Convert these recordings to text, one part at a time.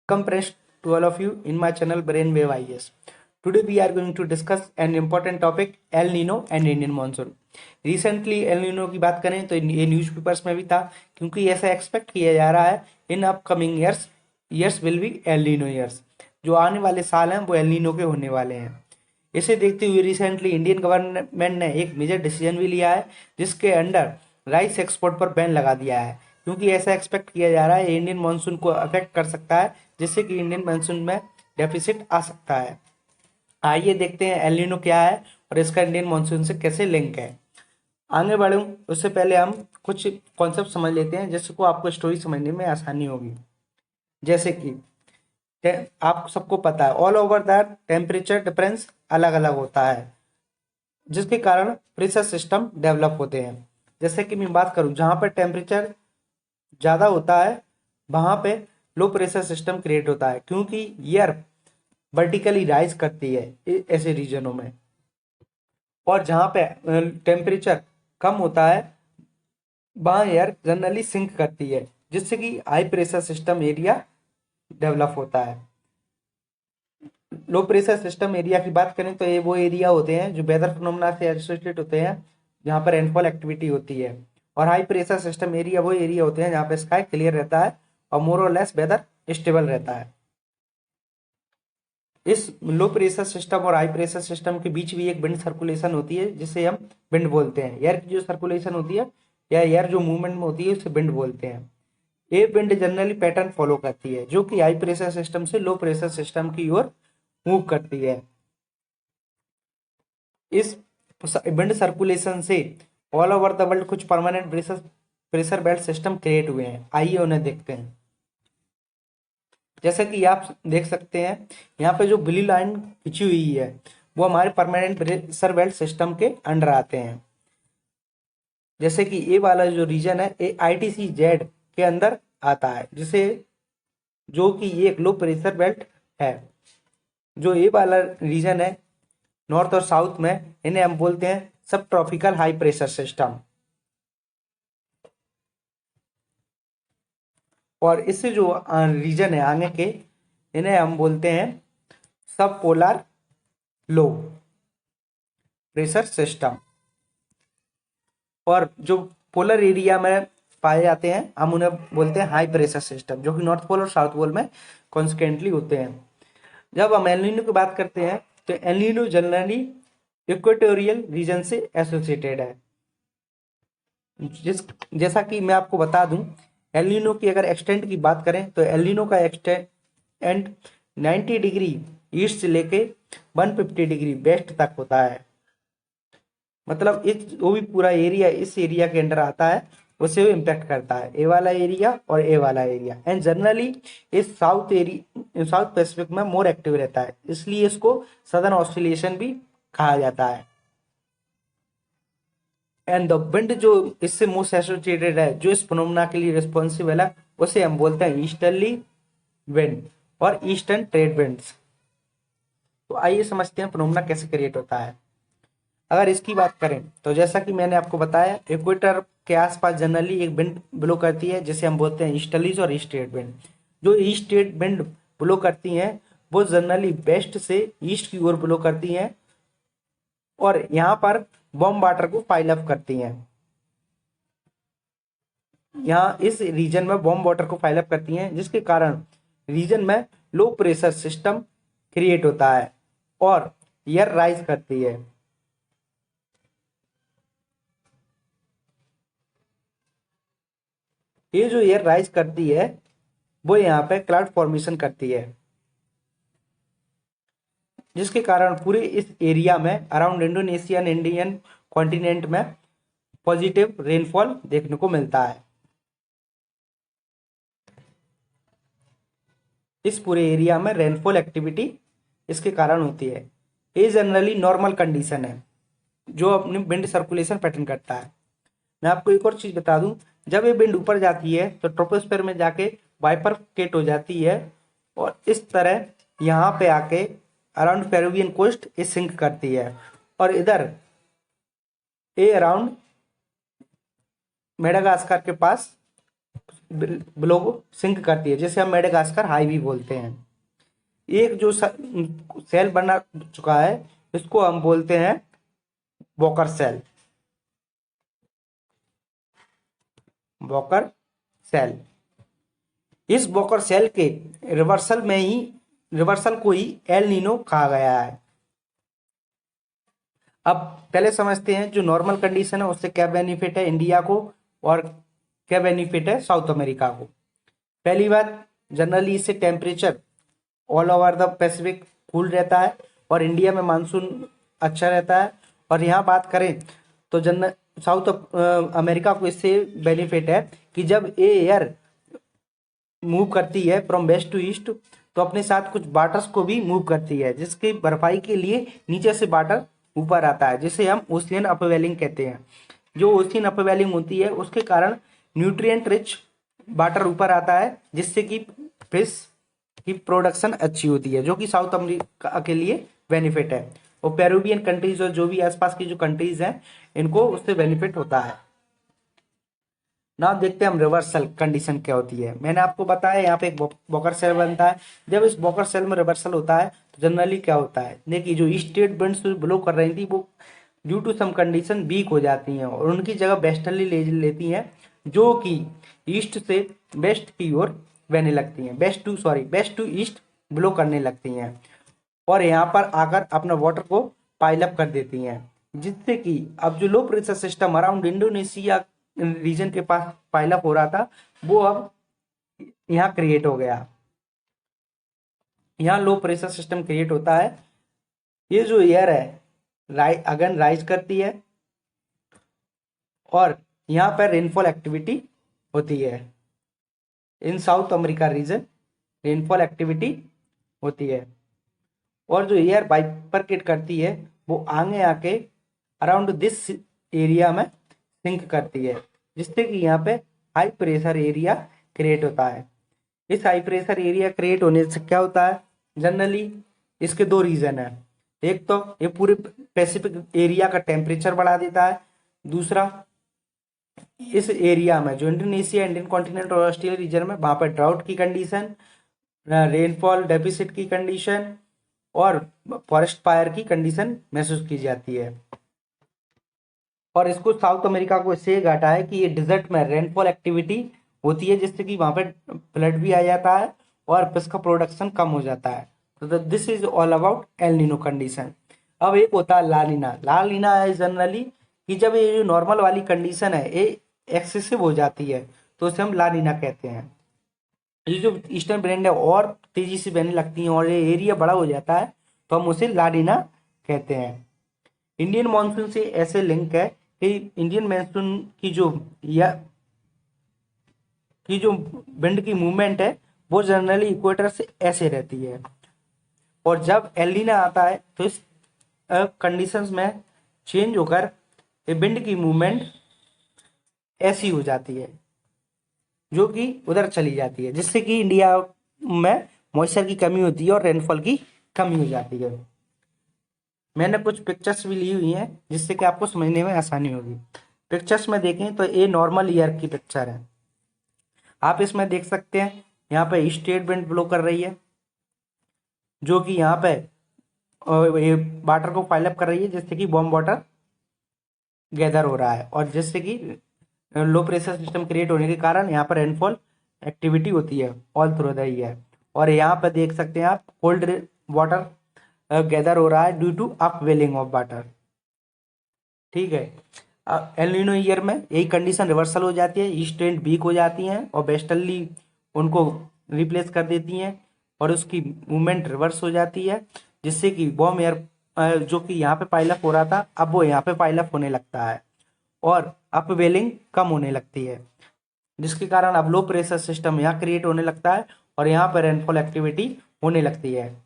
Welcome friends to all of you in my channel Brainwave IAS. Today we are going to discuss an important topic El Nino and Indian monsoon. Recently El Nino की बात करें तो ये newspapers में भी था क्योंकि ऐसा एक्सपेक्ट किया जा रहा है in upcoming years will be El Nino years. जो आने वाले साल हैं वो एल नीनो के होने वाले हैं। इसे देखते हुए रिसेंटली इंडियन गवर्नमेंट ने एक मेजर डिसीजन भी लिया है जिसके अंडर राइस एक्सपोर्ट पर बैन लगा दिया है क्योंकि ऐसा एक्सपेक्ट किया जा रहा है इंडियन मानसून को अफेक्ट कर सकता है जिससे कि इंडियन मानसून में डेफिसिट आ सकता है। आइए देखते हैं एल नीनो क्या है और इसका इंडियन मानसून से कैसे लिंक है। आगे बढ़ूं उससे पहले हम कुछ कॉन्सेप्ट समझ लेते हैं जिससे को आपको स्टोरी समझने में आसानी होगी। जैसे कि आप सबको पता है all over the temperature difference अलग अलग होता है जिसके कारण प्रेशर सिस्टम डेवलप होते हैं। जैसे कि मैं बात करूं जहां पर टेम्परेचर ज़्यादा होता है वहां पे लो प्रेशर सिस्टम क्रिएट होता है क्योंकि एयर वर्टिकली राइज करती है ऐसे रीजनों में, और जहां पे टेम्परेचर कम होता है वहां एयर जनरली सिंक करती है जिससे कि high pressure system area develop होता है। लो प्रेशर सिस्टम एरिया की बात करें तो ये वो एरिया होते हैं जो वेदर फिनोमेना से एसोसिएटेड होते हैं जहाँ पर रेनफॉल एक्टिविटी होती है, और हाई प्रेशर सिस्टम एरिया वो एरिया होते हैं जहाँ पे स्काई क्लियर रहता है और मोर और लेस वेदर स्टेबल रहता है। इस लो प्रेशर सिस्टम और हाई प्रेशर सिस्टम के बीच भी एक विंड सर्कुलेशन होती है जिसे हम विंड बोलते हैं। एयर की जो सर्कुलेशन होती है या एयर जो मूवमेंट में होती है उसे विंड बोलते हैं। ये विंड जनरली पैटर्न फॉलो करती है जो कि हाई प्रेशर सिस्टम से लो प्रेशर सिस्टम की ओर मूव करती है। इस विंड सर्कुलेशन से ऑल ओवर द वर्ल्ड कुछ permanent pressure belt system create हुए हैं। आइए उन्हें देखते हैं। जैसे कि आप देख सकते हैं यहाँ पे जो ब्लू लाइन खींची हुई है वो हमारे परमानेंट प्रेशर बेल्ट सिस्टम के अंडर आते हैं। जैसे कि ये वाला जो रीजन है ये ITCZ के अंदर आता है जिसे जो कि ये एक लो प्रेशर बेल्ट है। जो ये वाला रीजन है नॉर्थ और साउथ में इन्हें हम बोलते हैं सब ट्रॉपिकल हाई प्रेशर सिस्टम, और इससे जो रीजन है आगे के इन्हें हम बोलते हैं सब पोलर लो प्रेशर सिस्टम। और जो पोलर एरिया में पाए जाते हैं हम उन्हें बोलते हैं हाई प्रेशर सिस्टम जो कि नॉर्थ पोल और साउथ पोल में कॉन्सिक्वेंटली होते हैं। जब हम एल नीनो की बात करते हैं तो El Nino generally equatorial region से एसोसिएटेड है। जैसा कि मैं आपको बता दूं एल नीनो की अगर एक्सटेंट की बात करें तो एल नीनो का एक्सटेंट 90 डिग्री ईस्ट से लेके 150 डिग्री वेस्ट तक होता है। मतलब इस वो भी पूरा एरिया इस एरिया के अंडर आता है उसे वो इम्पैक्ट करता है, ए वाला एरिया और ए वाला एरिया। एंड जनरली इस साउथ पैसिफिक में मोर एक्टिव रहता है इसलिए इसको सदर्न ऑस्ट्रेलिएशन भी कहा जाता है। एंड द विंड जो इससे मोस्ट एसोसिएटेड है जो इस फिनोमेना के लिए रिस्पॉन्सिबल है उसे हम बोलते हैं ईस्टर्ली विंड और ईस्टर्न ट्रेड विंड्स। तो आइए समझते हैं फिनोमेना कैसे क्रिएट होता है। अगर इसकी बात करें तो जैसा कि मैंने आपको बताया इक्वेटर के आसपास जनरली एक विंड ब्लो करती है जिसे हम बोलते हैं ईस्टर्लीज और ईस्ट ट्रेड विंड। जो ईस्ट ट्रेड विंड ब्लो करती हैं वो जनरली वेस्ट से ईस्ट की ओर ब्लो करती हैं और यहाँ पर वार्म वाटर को पाइल अप करती हैं। यहाँ इस रीजन में वार्म वाटर को पाइल अप करती हैं जिसके कारण रीजन में लो प्रेशर सिस्टम क्रिएट होता है और एयर राइज करती है। ये जो एयर राइज करती है वो यहाँ पे क्लाउड फॉर्मेशन करती है जिसके कारण पूरे इस एरिया में अराउंड इंडोनेशियन इंडियन कॉन्टिनेंट में पॉजिटिव रेनफॉल देखने को मिलता है। इस पूरे एरिया में रेनफॉल एक्टिविटी इसके कारण होती है। ये जनरली नॉर्मल कंडीशन है जो अपनी विंड सर्कुलेशन पैटर्न करता है। मैं आपको एक और चीज बता दूं जब ये विंड ऊपर जाती है तो ट्रोपोस्फेयर में जाके बाइफरकेट हो जाती है और इस तरह यहाँ पे आके अराउंड पेरुवियन कोस्ट ये सिंक करती है और इधर ये अराउंड मेडागास्कर के पास बिलो को सिंक करती है, जिसे हम मेडागास्कर हाई भी बोलते हैं। एक जो सेल बना चुका है इसको हम बोलते हैं वॉकर सेल। वॉकर सेल, इस वॉकर सेल के रिवर्सल को ही एल नीनो कहा गया है। अब पहले समझते हैं जो नॉर्मल कंडीशन है उससे क्या बेनिफिट है इंडिया को और क्या बेनिफिट है साउथ अमेरिका को। पहली बात, जनरली इससे temperature all over the Pacific cool रहता है और इंडिया में मानसून अच्छा रहता है। और यहाँ बात करें तो साउथ अमेरिका को इससे बेनिफिट है कि जब ये एयर मूव करती है फ्रॉम वेस्ट टू ईस्ट तो अपने साथ कुछ वाटर्स को भी मूव करती है, जिसकी भरपाई के लिए नीचे से वाटर ऊपर आता है, जिसे हम ओशियन अपवेलिंग कहते हैं। जो ओशियन अपवेलिंग होती है उसके कारण न्यूट्रिएंट रिच वाटर ऊपर आता है, जिससे कि फिश की प्रोडक्शन अच्छी होती है, जो कि साउथ अमेरिका के लिए बेनिफिट है। और पेरुवियन कंट्रीज और जो भी आसपास की जो कंट्रीज हैं इनको उससे बेनिफिट होता है। ना देखते हैं हम रिवर्सल कंडीशन क्या होती है। मैंने आपको बताया यहाँ पे एक वॉकर सेल बनता है। जब इस वॉकर सेल में रिवर्सल होता है तो जनरली क्या होता है, देखिए जो स्टेट विंड्स ब्लो कर रही थी वो due to some condition weak हो जाती हैं और उनकी जगह वेस्टर्ली ले लेती हैं, जो कि ईस्ट से वेस्ट की ओर बहने लगती हैं, वेस्ट टू ईस्ट ब्लो करने लगती हैं और यहाँ पर आकर अपना वाटर को पाइल अप कर देती हैं, जिससे कि अब जो low pressure system around Indonesia region के पास पाइल अप हो रहा था वो अब यहाँ क्रिएट हो गया। यहाँ लो प्रेशर सिस्टम क्रिएट होता है। ये जो एयर है अगेन राइज करती है और यहाँ पर रेनफॉल एक्टिविटी होती है। In South America region rainfall activity होती है और जो एयर बाइफरकेट करती है वो आगे आके अराउंड दिस एरिया में सिंक करती है, जिससे कि यहाँ पे हाई प्रेशर एरिया क्रिएट होता है। इस हाई प्रेशर एरिया क्रिएट होने से क्या होता है, जनरली इसके दो रीजन है। एक तो ये पूरे पैसिफिक एरिया का टेम्परेचर बढ़ा देता है, दूसरा इस एरिया में जो इंडोनेशिया इंडियन कॉन्टिनेंट और ऑस्ट्रेलिया रीजन में वहां पर ड्राउट की कंडीशन, रेनफॉल डेफिसिट की कंडीशन और फॉरेस्ट फायर की कंडीशन महसूस की जाती है। और इसको साउथ अमेरिका को इससे घाटा है कि ये डिजर्ट में रेनफॉल एक्टिविटी होती है, जिससे कि वहां पे फ्लड भी आ जाता है और फिश का प्रोडक्शन कम हो जाता है। तो this is all about El Nino condition. अब एक होता है लालिना। लालिना है जनरली कि जब ये जो नॉर्मल वाली कंडीशन है ये एक्सेसिव हो जाती है तो उसे हम लालिना कहते हैं। ये जो ईस्टर्न ब्रेंड है और तेजी से बहने लगती है और ये एरिया बड़ा हो जाता है तो हम उसे लालिना कहते हैं। इंडियन मानसून से ऐसे लिंक है कि इंडियन मानसून की जो विंड की मूवमेंट है वो जनरली इक्वेटर से ऐसे रहती है और जब एलिना आता है तो इस कंडीशंस में चेंज होकर विंड की मूवमेंट ऐसी हो जाती है जो कि उधर चली जाती है, जिससे कि इंडिया में मॉइस्चर की कमी होती है और रेनफॉल की कमी हो जाती है। मैंने कुछ पिक्चर्स भी ली हुई हैं जिससे कि आपको समझने में आसानी होगी। पिक्चर्स में देखें तो ये नॉर्मल ईयर की पिक्चर है। आप इसमें देख सकते हैं यहाँ पे स्ट्रेट विंड ब्लो कर रही है जो कि यहाँ पे ये वाटर को पाइल अप कर रही है, जिससे कि वार्म वाटर गैदर हो रहा है और जिससे कि लो प्रेशर सिस्टम क्रिएट होने के कारण यहाँ पर रेनफॉल एक्टिविटी होती है ऑल थ्रू द ईयर। और यहाँ पर देख सकते हैं आप कोल्ड वाटर गैदर हो रहा है due to upwelling of water. ठीक है, एल नीनो ईयर में यही कंडीशन रिवर्सल हो जाती है, ईस्ट ट्रेंड वीक हो जाती हैं और वेस्टर्ली उनको रिप्लेस कर देती हैं और उसकी मूवमेंट रिवर्स हो जाती है, जिससे कि वार्म एयर जो कि यहाँ पे पाइलअप हो रहा था अब वो यहाँ पे पाइलअप होने लगता है और अपवेलिंग कम होने लगती है, जिसके कारण अब लो प्रेशर सिस्टम यहाँ क्रिएट होने लगता है और यहाँ पर रेनफॉल एक्टिविटी होने लगती है।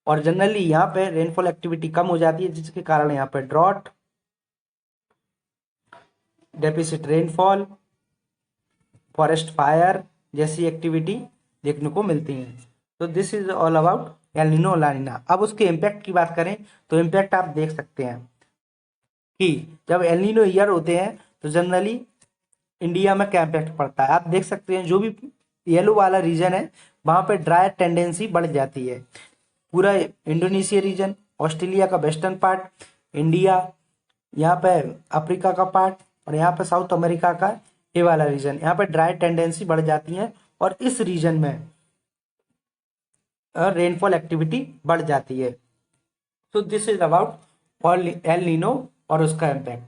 और जनरली यहाँ पे रेनफॉल एक्टिविटी कम हो जाती है, जिसके कारण यहाँ पे drought, deficit rainfall, forest fire जैसी एक्टिविटी देखने को मिलती हैं। तो this is all about El Nino La Nina. अब उसके इम्पैक्ट की बात करें तो इम्पैक्ट आप देख सकते हैं कि जब एल नीनो ईयर होते हैं तो जनरली इंडिया में क्या इम्पैक्ट पड़ता है। आप देख सकते हैं जो भी येलो वाला रीजन है वहां पे ड्राई टेंडेंसी बढ़ जाती है। पूरा इंडोनेशिया रीजन, ऑस्ट्रेलिया का वेस्टर्न पार्ट, इंडिया, यहाँ पे अफ्रीका का पार्ट और यहाँ पे साउथ अमेरिका का ये वाला रीजन, यहाँ पे ड्राई टेंडेंसी बढ़ जाती है और इस रीजन में रेनफॉल एक्टिविटी बढ़ जाती है। तो this is about El Nino और उसका इम्पैक्ट।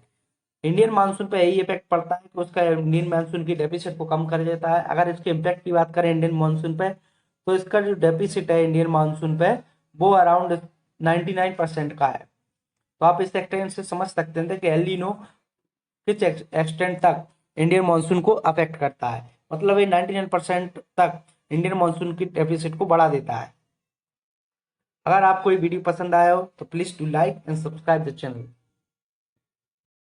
इंडियन मानसून पे यही इफेक्ट पड़ता है कि उसका इंडियन मानसून की डेफिसिट को कम कर देता है। अगर इसके इम्पैक्ट की बात करें इंडियन मानसून पे, तो इसका जो डेफिसिट है इंडियन मानसून पे वो अराउंड 99% का है। तो आप इस एक्सटेंट से समझ सकते हैं कि एल नीनो किस एक्सटेंट तक इंडियन मानसून को अफेक्ट करता है। मतलब ये 99% तक इंडियन मानसून की डेफिसिट को बढ़ा देता है। अगर आपको ये वीडियो पसंद आया हो तो please do like and subscribe the channel.